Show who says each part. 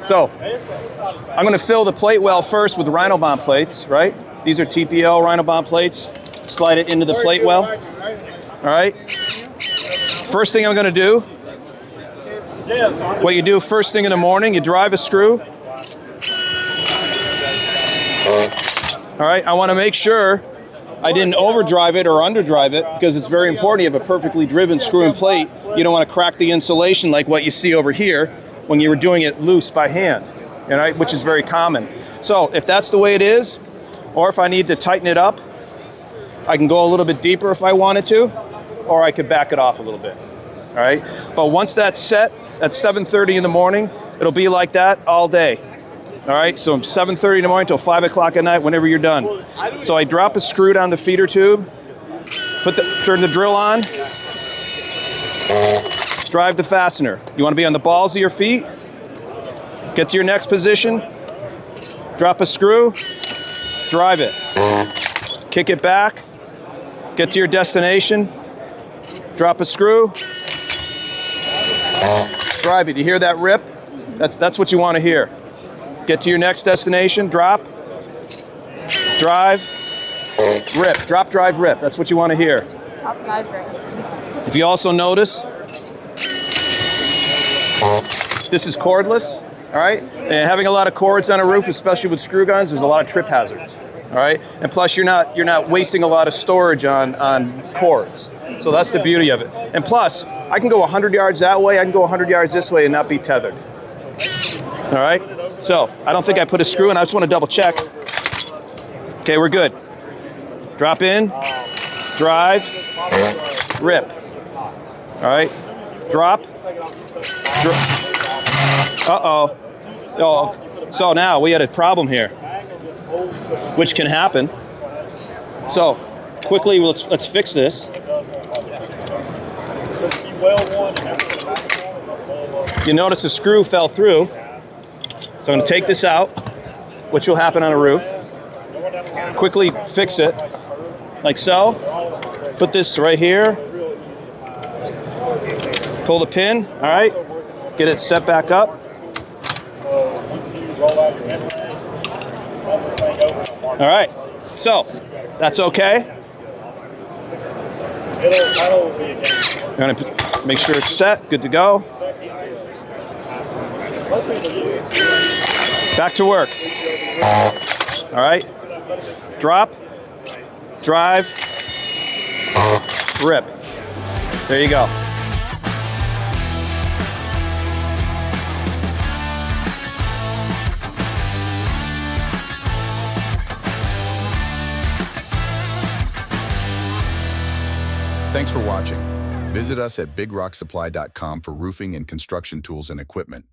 Speaker 1: So I'm going to fill the plate well first with the RhinoBond plates, right? These are TPO RhinoBond plates. Slide it into the plate well. All right. First thing I'm going to do, what you do first thing in the morning, you drive a screw. All right. I want to make sure I didn't overdrive it or underdrive it, because it's very important. You have a perfectly driven screw and plate. You don't want to crack the insulation like what you see over here when you were doing it loose by hand, all right, which is very common. So if that's the way it is, or if I need to tighten it up, I can go a little bit deeper if I wanted to, or I could back it off a little bit, all right? But once that's set at 7:30 in the morning, it'll be like that all day, all right? So 7:30 in the morning till 5 o'clock at night, whenever you're done. So I drop a screw down the feeder tube, turn the drill on, drive the fastener. You want to be on the balls of your feet, get to your next position, drop a screw, drive it, kick it back, get to your destination, drop a screw, drive it. You hear that rip? That's what you want to hear. Get to your next destination, drop, drive, rip, drop, drive, rip. That's what you want to hear.
Speaker 2: Drop, drive, rip.
Speaker 1: If you also notice, this is cordless, all right? And having a lot of cords on a roof, especially with screw guns, there's a lot of trip hazards, all right? And plus, you're not wasting a lot of storage on cords. So that's the beauty of it. And plus, I can go 100 yards that way, I can go 100 yards this way and not be tethered. All right? So I don't think I put a screw in. I just want to double check. Okay, we're good. Drop in, drive, rip. All right? Drop. Uh-oh. Oh, so now we had a problem here, which can happen. So quickly, let's fix this. You notice the screw fell through. So I'm going to take this out, which will happen on a roof. Quickly fix it, like so. Put this right here. Pull the pin, all right? Get it set back up. All right, so that's okay. I'm going to make sure it's set, good to go. Back to work. All right. Drop, drive, rip. There you go.
Speaker 3: Thanks for watching. Visit us at bigrocksupply.com for roofing and construction tools and equipment.